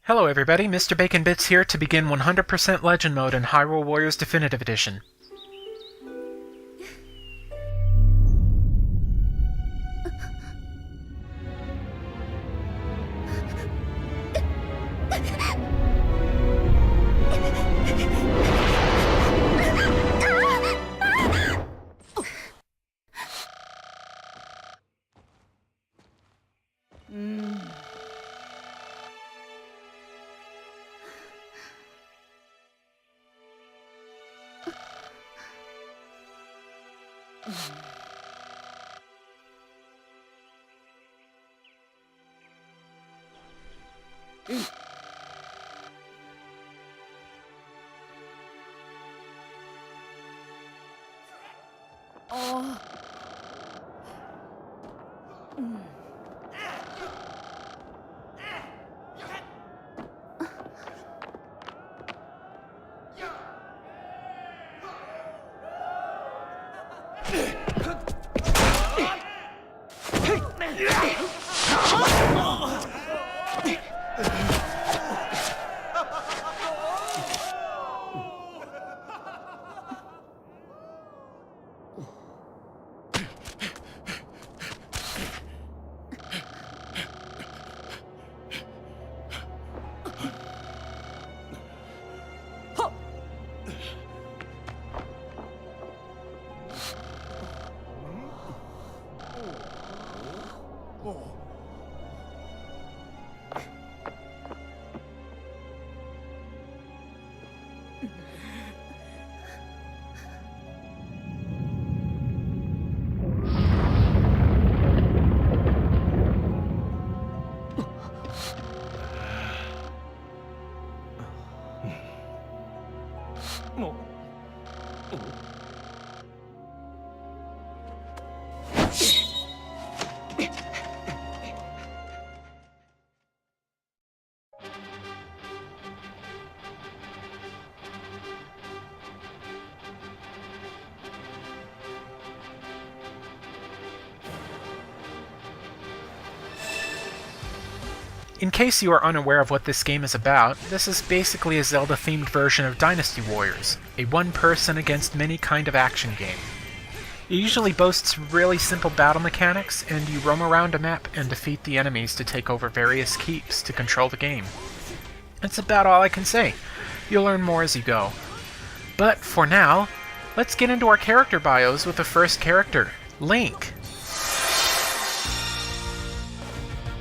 Hello everybody, Mr. Bacon Bits here to begin 100% Legend Mode in Hyrule Warriors Definitive Edition. In case you are unaware of what this game is about, this is basically a Zelda-themed version of Dynasty Warriors, a one-person against many kind of action game. It usually boasts really simple battle mechanics, and you roam around a map and defeat the enemies to take over various keeps to control the game. That's about all I can say. You'll learn more as you go. But for now, let's get into our character bios with the first character, Link.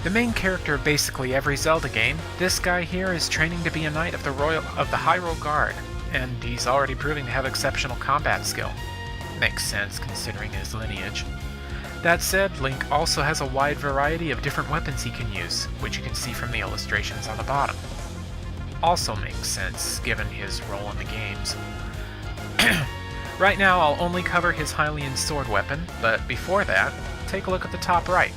The main character of basically every Zelda game, this guy here is training to be a knight of the Hyrule Guard, and he's already proving to have exceptional combat skill. Makes sense considering his lineage. That said, Link also has a wide variety of different weapons he can use, which you can see from the illustrations on the bottom. Also makes sense given his role in the games. Right now I'll only cover his Hylian sword weapon, but before that, take a look at the top right.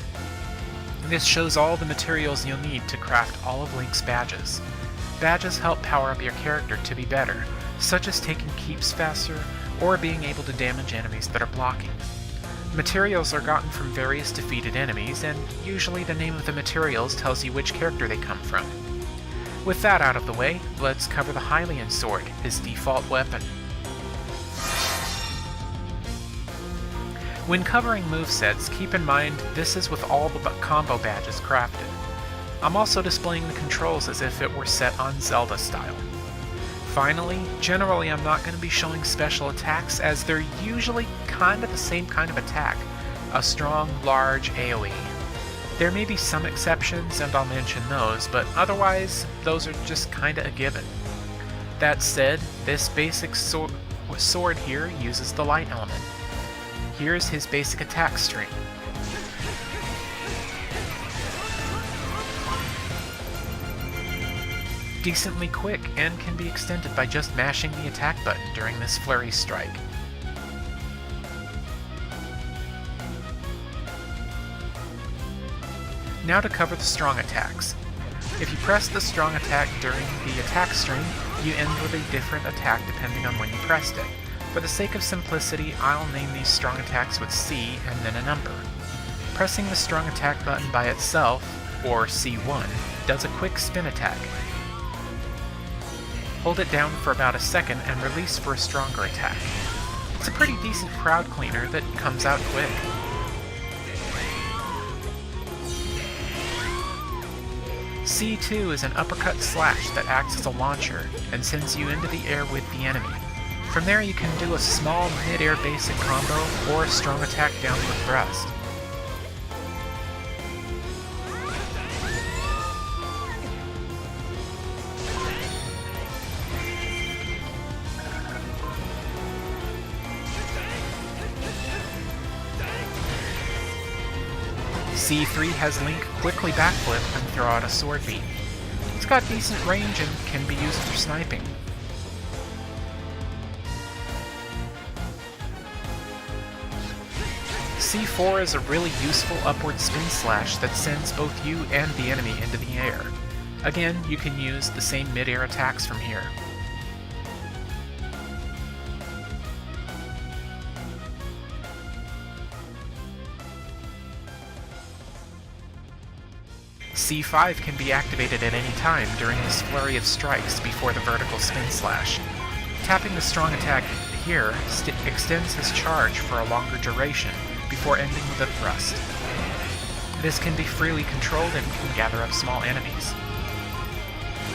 This shows all the materials you'll need to craft all of Link's badges. Badges help power up your character to be better, such as taking keeps faster, or being able to damage enemies that are blocking. Materials are gotten from various defeated enemies, and usually the name of the materials tells you which character they come from. With that out of the way, let's cover the Hylian sword, his default weapon. When covering movesets, keep in mind this is with all the combo badges crafted. I'm also displaying the controls as if it were set on Zelda style. Finally, generally I'm not going to be showing special attacks as they're usually kind of the same kind of attack, a strong, large AoE. There may be some exceptions and I'll mention those, but otherwise those are just kinda a given. That said, this basic sword here uses the light element. Here's his basic attack string. Decently quick and can be extended by just mashing the attack button during this flurry strike. Now to cover the strong attacks. If you press the strong attack during the attack string, you end with a different attack depending on when you pressed it. For the sake of simplicity, I'll name these strong attacks with C and then a number. Pressing the strong attack button by itself, or C1, does a quick spin attack. hold it down for about a second and release for a stronger attack. It's a pretty decent crowd cleaner that comes out quick. C2 is an uppercut slash that acts as a launcher and sends you into the air with the enemy. From there you can do a small mid-air basic combo or a strong attack downward thrust. C3 has Link quickly backflip and throw out a sword beat. It's got decent range and can be used for sniping. C4 is a really useful upward spin slash that sends both you and the enemy into the air. Again, you can use the same mid-air attacks from here. C5 can be activated at any time during this flurry of strikes before the vertical spin slash. Tapping the strong attack here extends his charge for a longer duration before ending with a thrust. This can be freely controlled and can gather up small enemies.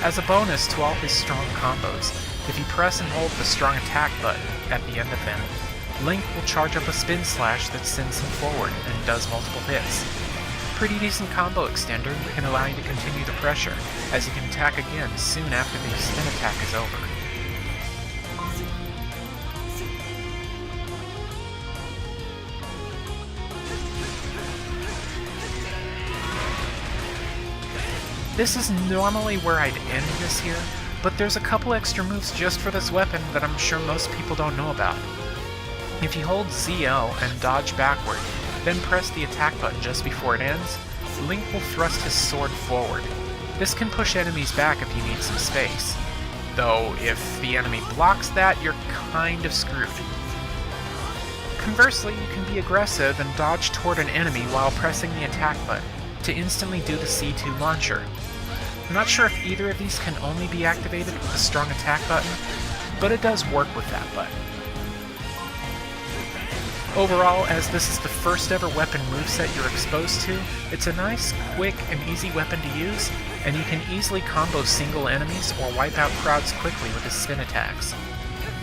As a bonus to all his strong combos, if you press and hold the strong attack button at the end of them, Link will charge up a spin slash that sends him forward and does multiple hits. Pretty decent combo extender that can allow you to continue the pressure, as you can attack again soon after the spin attack is over. This is normally where I'd end this here, but there's a couple extra moves just for this weapon that I'm sure most people don't know about. If you hold ZL and dodge backward, then press the attack button just before it ends, Link will thrust his sword forward. This can push enemies back if you need some space. Though, if the enemy blocks that, you're kind of screwed. Conversely, you can be aggressive and dodge toward an enemy while pressing the attack button to instantly do the C2 launcher. I'm not sure if either of these can only be activated with the strong attack button, but it does work with that button. Overall, as this is the first ever weapon moveset you're exposed to, it's a nice, quick, and easy weapon to use, and you can easily combo single enemies or wipe out crowds quickly with his spin attacks.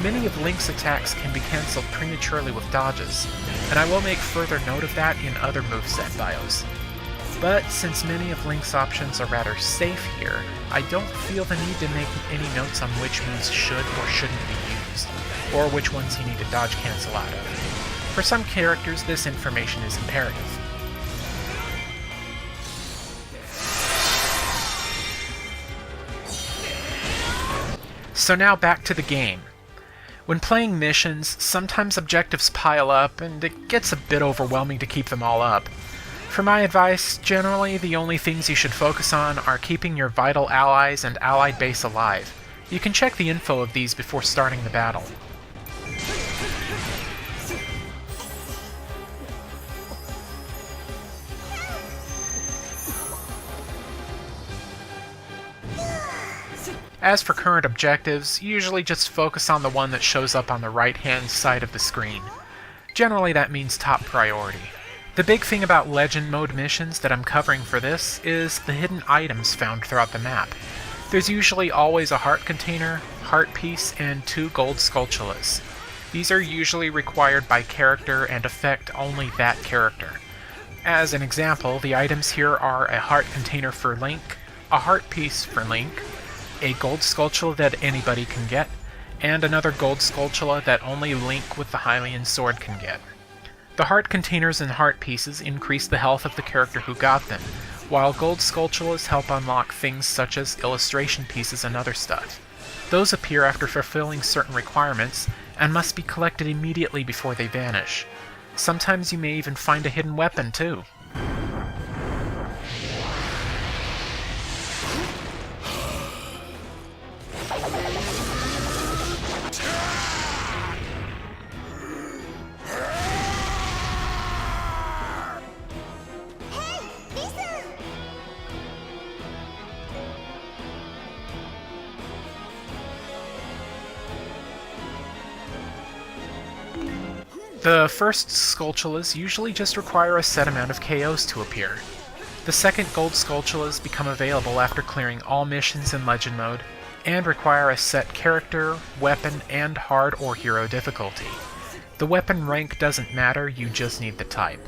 Many of Link's attacks can be cancelled prematurely with dodges, and I will make further note of that in other moveset bios. But since many of Link's options are rather safe here, I don't feel the need to make any notes on which moves should or shouldn't be used, or which ones you need to dodge cancel out of. For some characters, this information is imperative. So now back to the game. When playing missions, sometimes objectives pile up, and it gets a bit overwhelming to keep them all up. For my advice, generally the only things you should focus on are keeping your vital allies and allied base alive. You can check the info of these before starting the battle. As for current objectives, usually just focus on the one that shows up on the right-hand side of the screen. Generally that means top priority. The big thing about Legend Mode missions that I'm covering for this is the hidden items found throughout the map. There's usually always a heart container, heart piece, and 2 Gold Skulltulas. These are usually required by character and affect only that character. As an example, the items here are a heart container for Link, a heart piece for Link, a Gold Skulltula that anybody can get, and another Gold Skulltula that only Link with the Hylian sword can get. The heart containers and heart pieces increase the health of the character who got them, while Gold Skulltulas help unlock things such as illustration pieces and other stuff. Those appear after fulfilling certain requirements, and must be collected immediately before they vanish. Sometimes you may even find a hidden weapon too. The first Skulltulas usually just require a set amount of KOs to appear. The second Gold Skulltulas become available after clearing all missions in Legend Mode, and require a set character, weapon, and hard or hero difficulty. The weapon rank doesn't matter, you just need the type.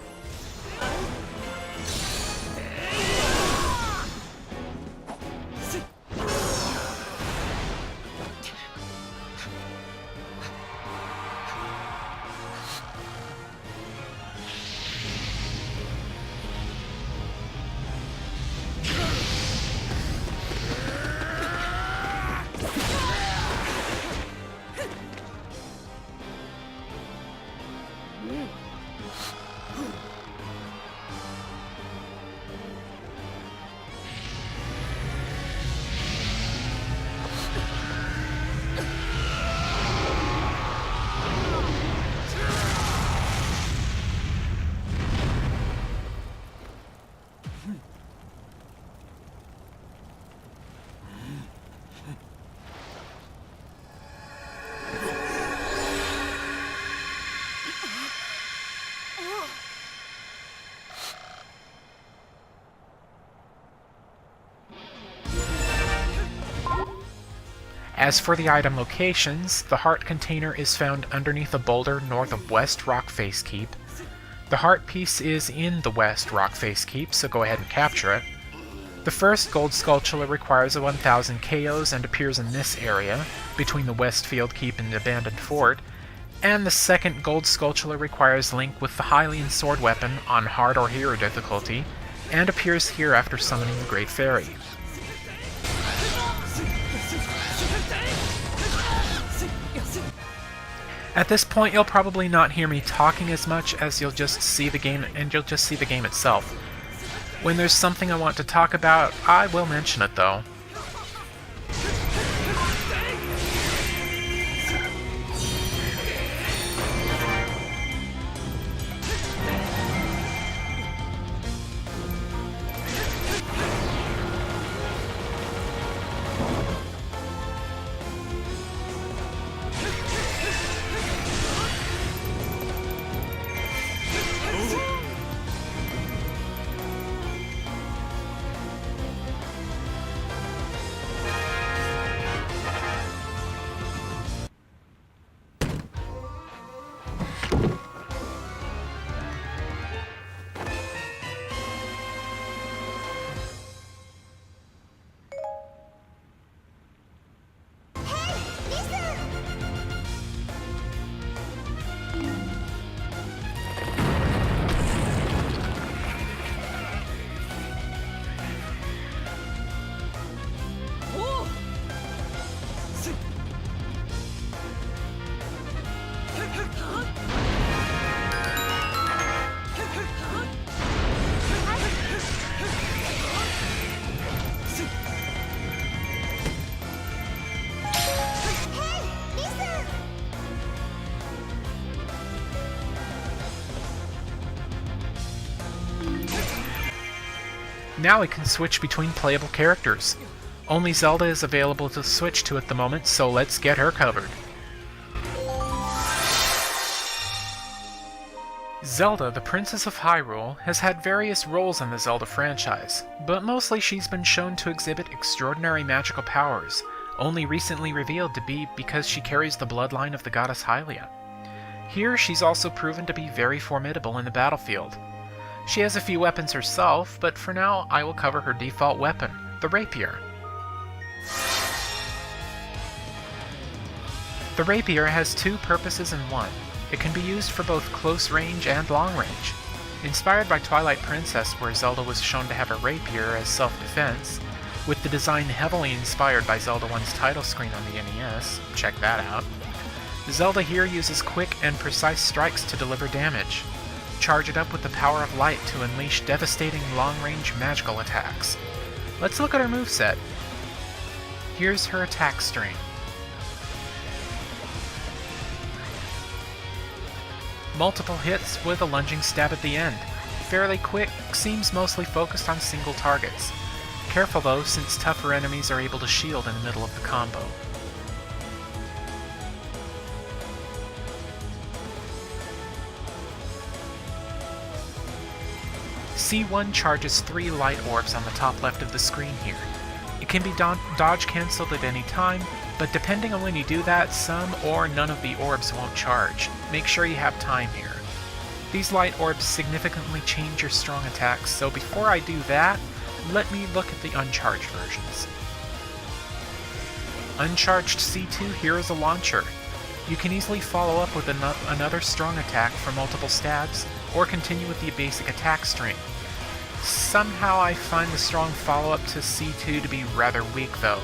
As for the item locations, the heart container is found underneath a boulder north of West Rockface Keep. The heart piece is in the West Rockface Keep, so go ahead and capture it. The first Gold Skulltula requires a 1000 KOs and appears in this area, between the Westfield Keep and the Abandoned Fort, and the second Gold Skulltula requires Link with the Hylian sword weapon on hard or hero difficulty, and appears here after summoning the Great Fairy. At this point, you'll probably not hear me talking as much as you'll just see the game, and you'll just see the game itself. When there's something I want to talk about, I will mention it though. Now we can switch between playable characters. Only Zelda is available to switch to at the moment, so let's get her covered. Zelda, the Princess of Hyrule, has had various roles in the Zelda franchise, but mostly she's been shown to exhibit extraordinary magical powers, only recently revealed to be because she carries the bloodline of the goddess Hylian. Here she's also proven to be very formidable in the battlefield. She has a few weapons herself, but for now I will cover her default weapon, the Rapier. The Rapier has two purposes in one. It can be used for both close range and long range. Inspired by Twilight Princess, where Zelda was shown to have a rapier as self-defense, with the design heavily inspired by Zelda 1's title screen on the NES, check that out. Zelda here uses quick and precise strikes to deliver damage. Charge it up with the power of light to unleash devastating long-range magical attacks. Let's look at her moveset. Here's her attack string. Multiple hits with a lunging stab at the end. Fairly quick, seems mostly focused on single targets. Careful though, since tougher enemies are able to shield in the middle of the combo. C1 charges 3 light orbs on the top left of the screen here. It can be dodge cancelled at any time, but depending on when you do that, some or none of the orbs won't charge. Make sure you have time here. These light orbs significantly change your strong attacks, so before I do that, let me look at the uncharged versions. Uncharged C2 here is a launcher. You can easily follow up with another strong attack for multiple stabs, or continue with the basic attack string. Somehow I find the strong follow-up to C2 to be rather weak though.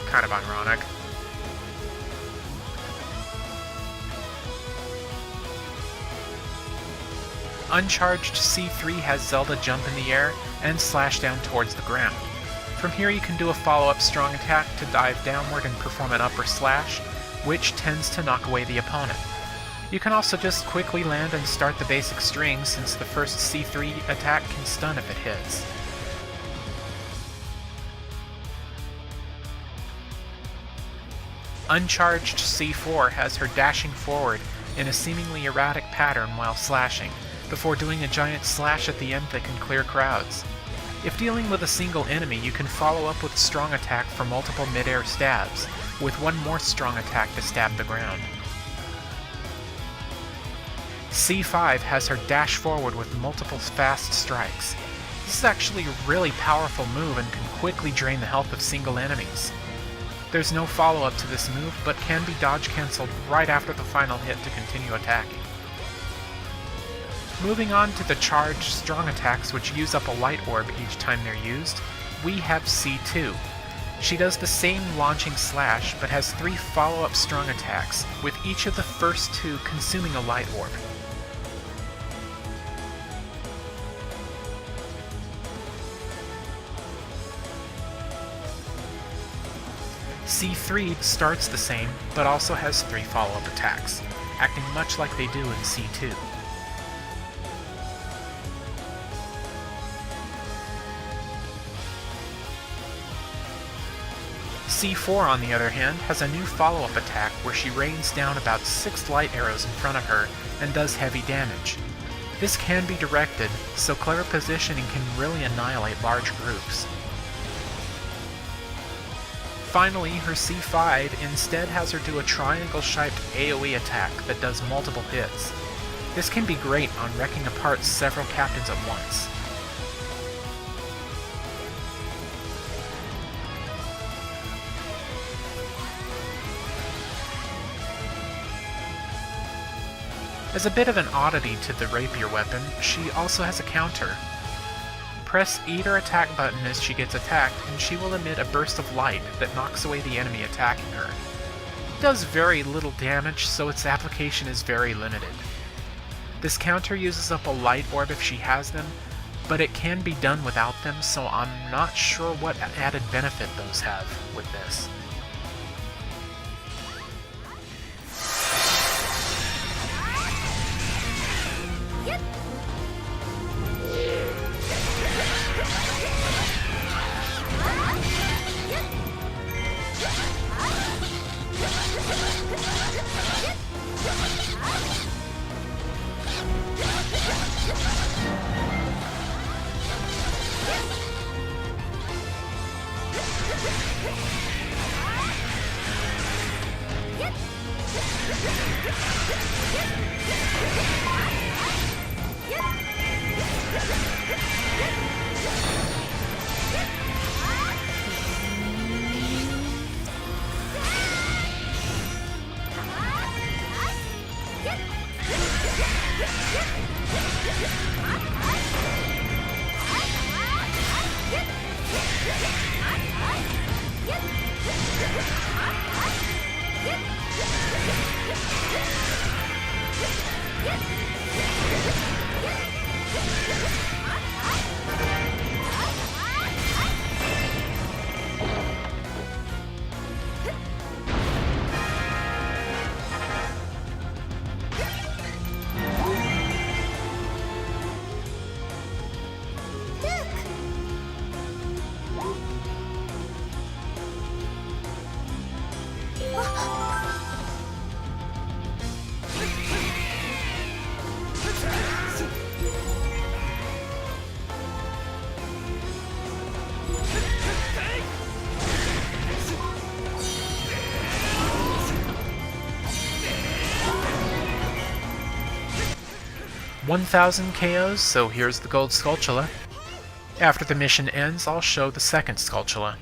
Kind of ironic. Uncharged C3 has Zelda jump in the air and slash down towards the ground. From here you can do a follow-up strong attack to dive downward and perform an upper slash, which tends to knock away the opponent. You can also just quickly land and start the basic string, since the first C3 attack can stun if it hits. Uncharged C4 has her dashing forward in a seemingly erratic pattern while slashing, before doing a giant slash at the end that can clear crowds. If dealing with a single enemy, you can follow up with strong attack for multiple mid-air stabs, with one more strong attack to stab the ground. C5 has her dash forward with multiple fast strikes. This is actually a really powerful move and can quickly drain the health of single enemies. There's no follow-up to this move, but can be dodge cancelled right after the final hit to continue attacking. Moving on to the charged strong attacks, which use up a light orb each time they're used, we have C2. She does the same launching slash, but has 3 follow-up strong attacks, with each of the first 2 consuming a light orb. C3 starts the same, but also has 3 follow-up attacks, acting much like they do in C2. C4, on the other hand, has a new follow-up attack where she rains down about 6 light arrows in front of her and does heavy damage. This can be directed, so clever positioning can really annihilate large groups. Finally, her C5 instead has her do a triangle-shaped AoE attack that does multiple hits. This can be great on wrecking apart several captains at once. As a bit of an oddity to the rapier weapon, she also has a counter. Press either attack button as she gets attacked, and she will emit a burst of light that knocks away the enemy attacking her. It does very little damage, so its application is very limited. This counter uses up a light orb if she has them, but it can be done without them, so I'm not sure what added benefit those have with this. 1,000 KOs, so here's the Gold Skulltula. After the mission ends, I'll show the second Skulltula.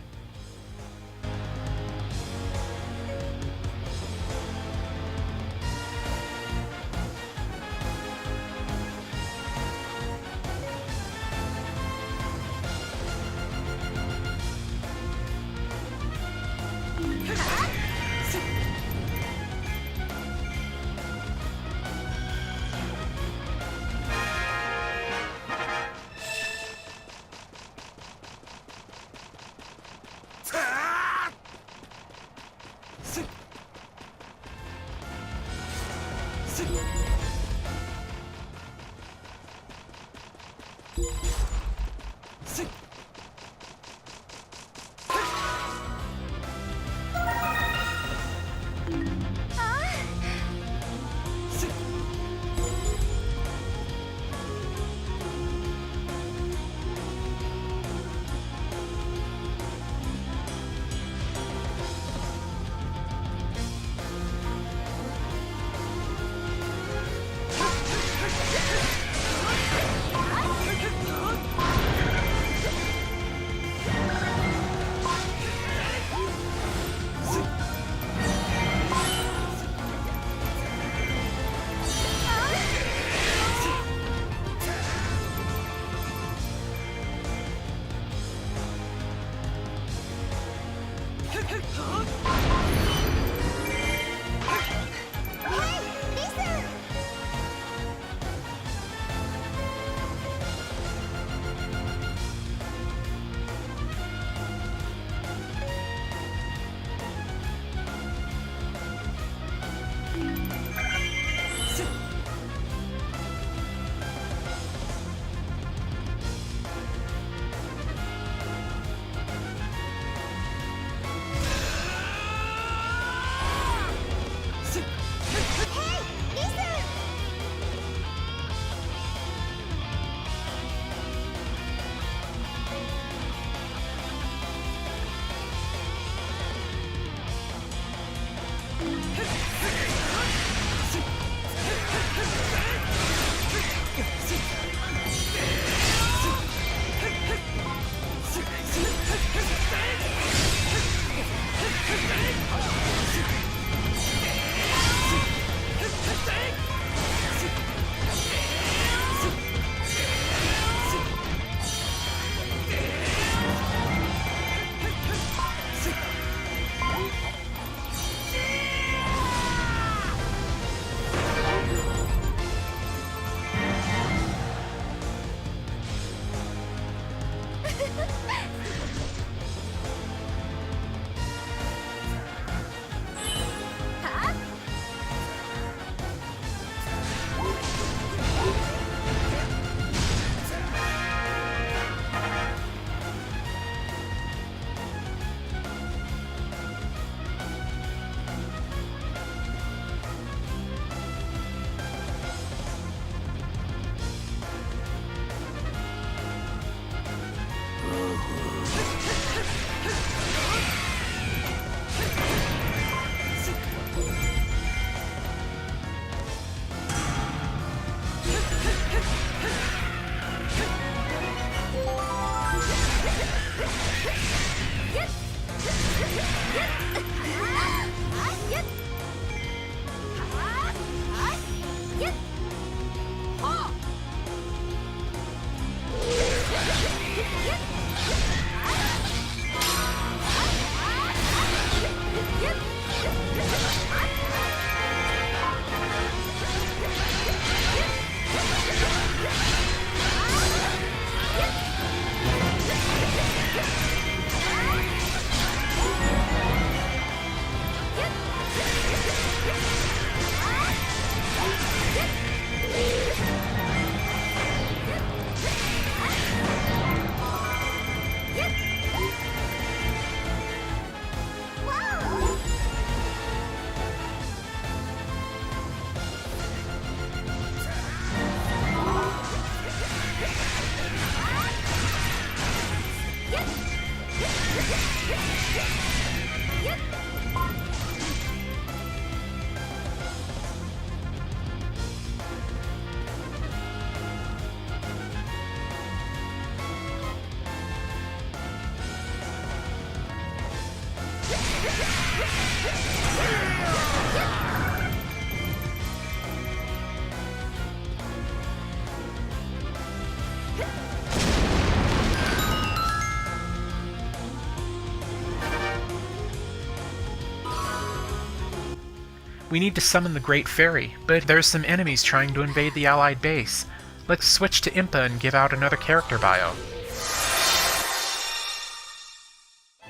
We need to summon the Great Fairy, but there's some enemies trying to invade the allied base. Let's switch to Impa and give out another character bio.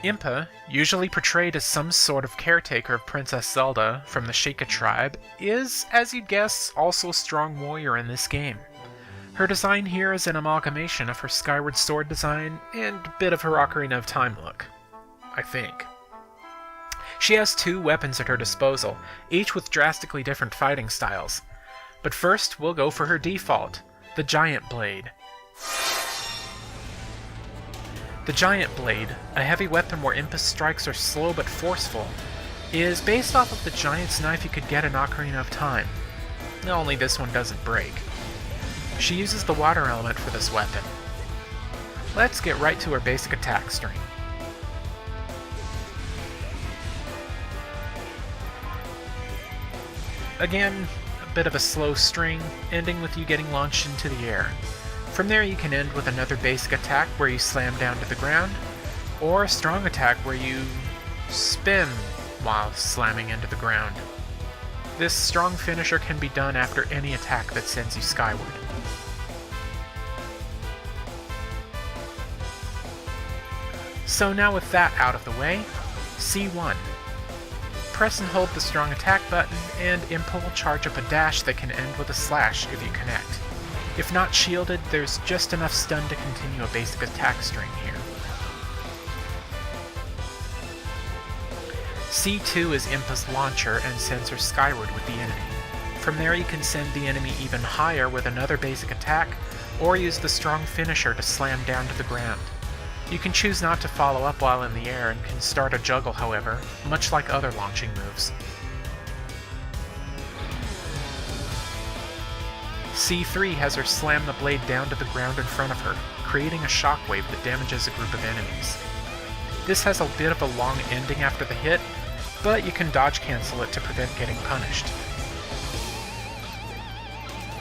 Impa, usually portrayed as some sort of caretaker of Princess Zelda from the Sheikah tribe, is, as you'd guess, also a strong warrior in this game. Her design here is an amalgamation of her Skyward Sword design and a bit of her Ocarina of Time look, I think. She has 2 weapons at her disposal, each with drastically different fighting styles. But first, we'll go for her default, the Giant Blade. The Giant Blade, a heavy weapon where Impa's strikes are slow but forceful, is based off of the giant's knife you could get in Ocarina of Time. Only this one doesn't break. She uses the water element for this weapon. Let's get right to her basic attack string. Again, a bit of a slow string, ending with you getting launched into the air. From there you can end with another basic attack where you slam down to the ground, or a strong attack where you spin while slamming into the ground. This strong finisher can be done after any attack that sends you skyward. So now with that out of the way, C1. Press and hold the strong attack button, and Impa will charge up a dash that can end with a slash if you connect. If not shielded, there's just enough stun to continue a basic attack string here. C2 is Impa's launcher and sends her skyward with the enemy. From there you can send the enemy even higher with another basic attack, or use the strong finisher to slam down to the ground. You can choose not to follow up while in the air and can start a juggle, however, much like other launching moves. C3 has her slam the blade down to the ground in front of her, creating a shockwave that damages a group of enemies. This has a bit of a long ending after the hit, but you can dodge cancel it to prevent getting punished.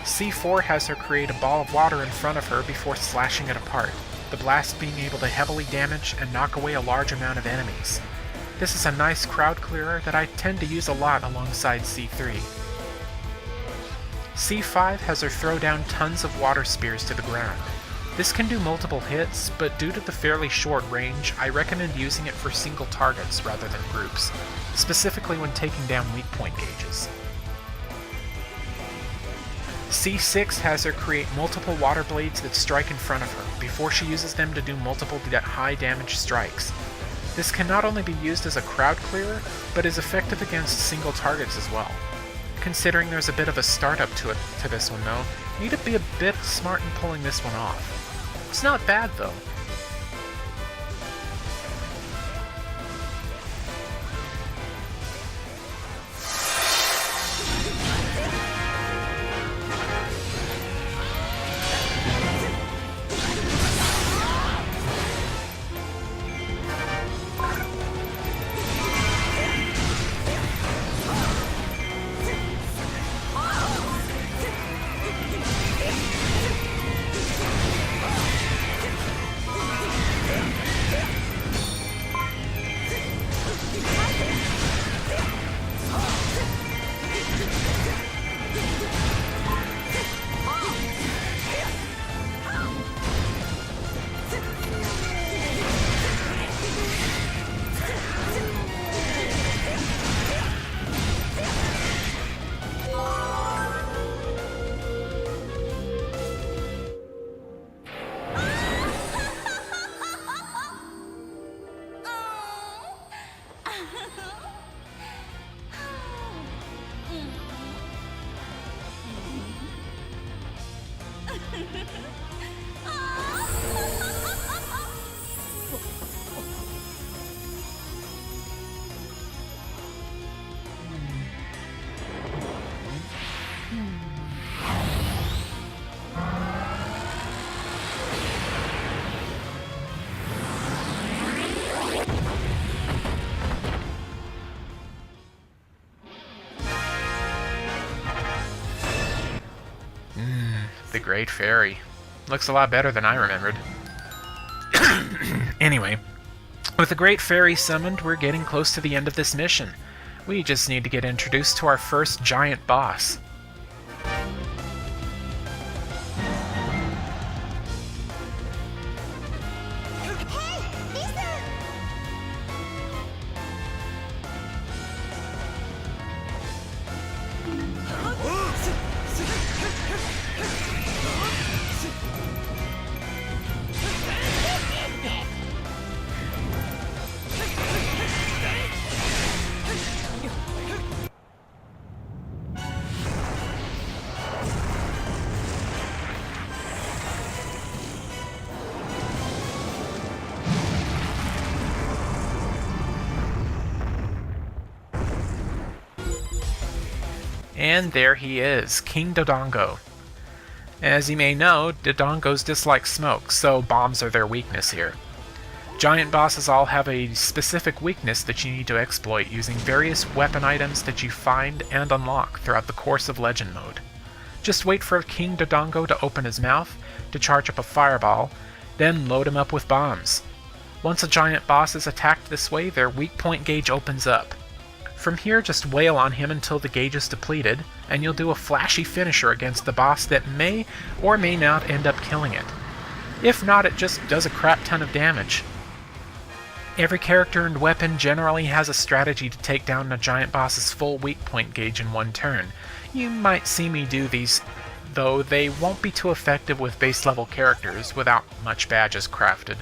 C4 has her create a ball of water in front of her before slashing it apart, the blast being able to heavily damage and knock away a large amount of enemies. This is a nice crowd clearer that I tend to use a lot alongside C3. C5 has her throw down tons of water spears to the ground. This can do multiple hits, but due to the fairly short range, I recommend using it for single targets rather than groups, specifically when taking down weak point gauges. C6 has her create multiple water blades that strike in front of her, before she uses them to do multiple high damage strikes. This can not only be used as a crowd clearer, but is effective against single targets as well. Considering there's a bit of a startup to this one though, you need to be a bit smart in pulling this one off. It's not bad though. The Great Fairy. Looks a lot better than I remembered. Anyway, with the Great Fairy summoned, we're getting close to the end of this mission. We just need to get introduced to our first giant boss. And there he is, King Dodongo. As you may know, Dodongos dislike smoke, so bombs are their weakness here. Giant bosses all have a specific weakness that you need to exploit using various weapon items that you find and unlock throughout the course of Legend Mode. Just wait for King Dodongo to open his mouth, to charge up a fireball, then load him up with bombs. Once a giant boss is attacked this way, their weak point gauge opens up. From here, just wail on him until the gauge is depleted, and you'll do a flashy finisher against the boss that may or may not end up killing it. If not, it just does a crap ton of damage. Every character and weapon generally has a strategy to take down a giant boss's full weak point gauge in one turn. You might see me do these, though they won't be too effective with base level characters without much badges crafted.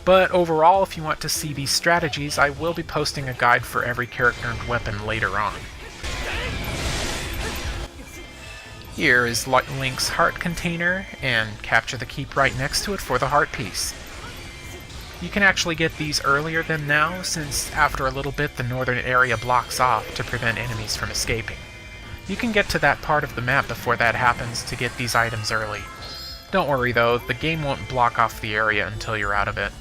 But overall, if you want to see these strategies, I will be posting a guide for every character and weapon later on. Here is Link's heart container, and capture the keep right next to it for the heart piece. You can actually get these earlier than now, since after a little bit the northern area blocks off to prevent enemies from escaping. You can get to that part of the map before that happens to get these items early. Don't worry though, the game won't block off the area until you're out of it.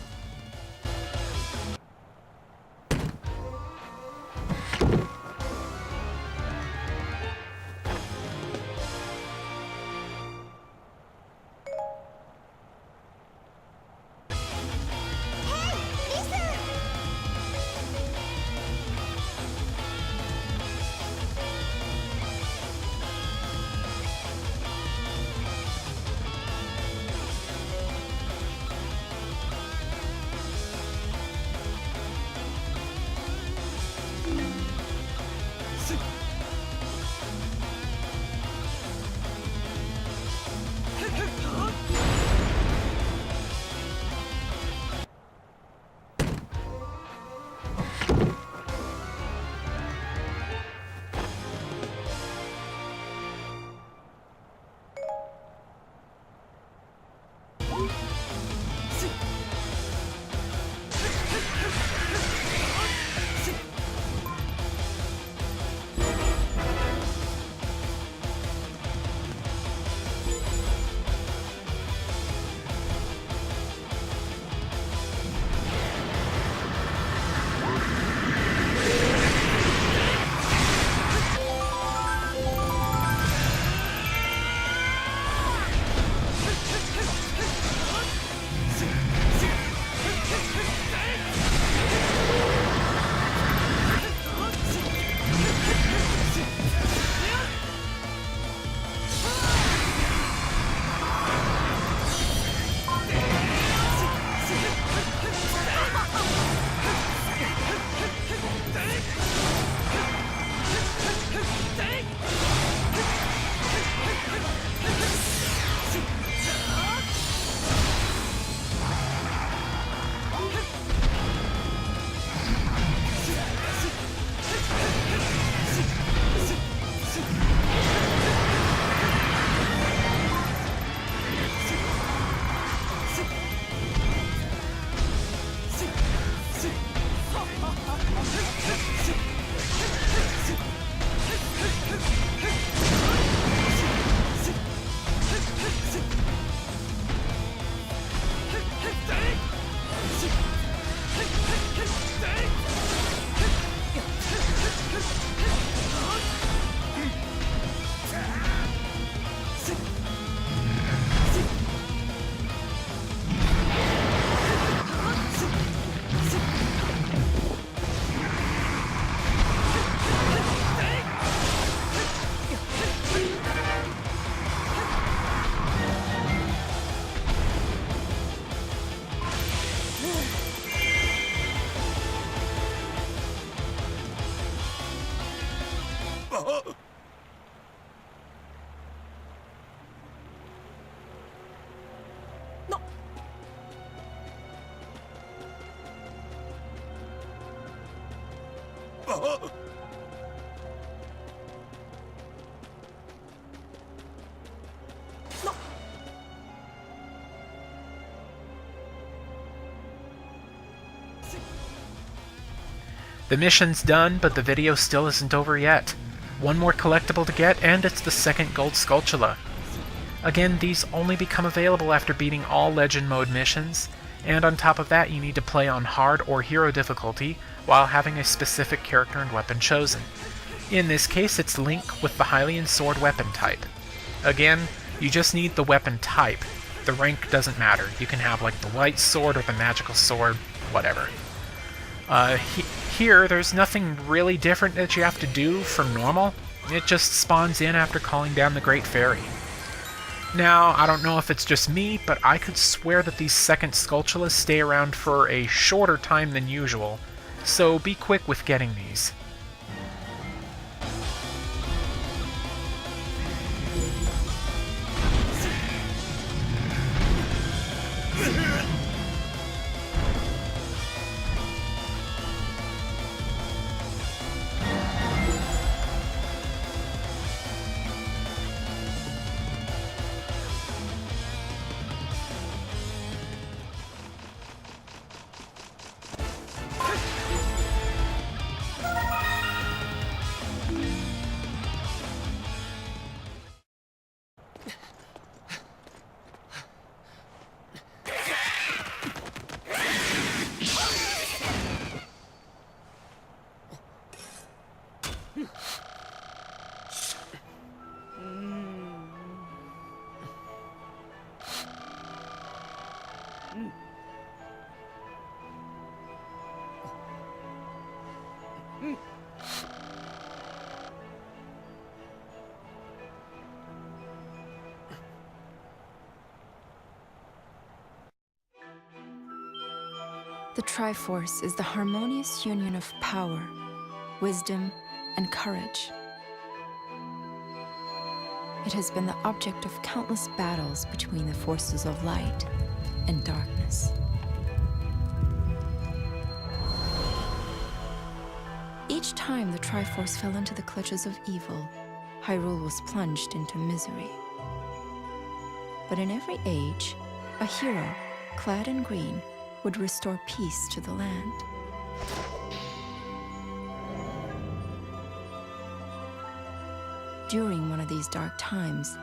The mission's done, but the video still isn't over yet. One more collectible to get, and it's the second Gold Skulltula. Again, these only become available after beating all Legend Mode missions, and on top of that you need to play on hard or hero difficulty while having a specific character and weapon chosen. In this case, it's Link with the Hylian sword weapon type. Again, you just need the weapon type. The rank doesn't matter. You can have like the light sword or the magical sword, whatever. Here, there's nothing really different that you have to do from normal. It just spawns in after calling down the Great Fairy. Now, I don't know if it's just me, but I could swear that these second Skulltulas stay around for a shorter time than usual, so be quick with getting these. The Triforce is the harmonious union of power, wisdom, and courage. It has been the object of countless battles between the forces of light and darkness. Each time the Triforce fell into the clutches of evil, Hyrule was plunged into misery. But in every age, a hero, clad in green, would restore peace to the land. During one of these dark times,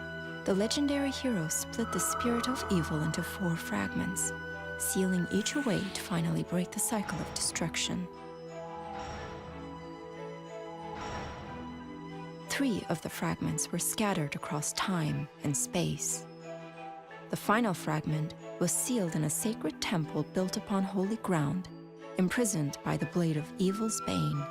the legendary hero split the spirit of evil into 4 fragments, sealing each away to finally break the cycle of destruction. 3 of the fragments were scattered across time and space. The final fragment was sealed in a sacred temple built upon holy ground, imprisoned by the blade of evil's bane.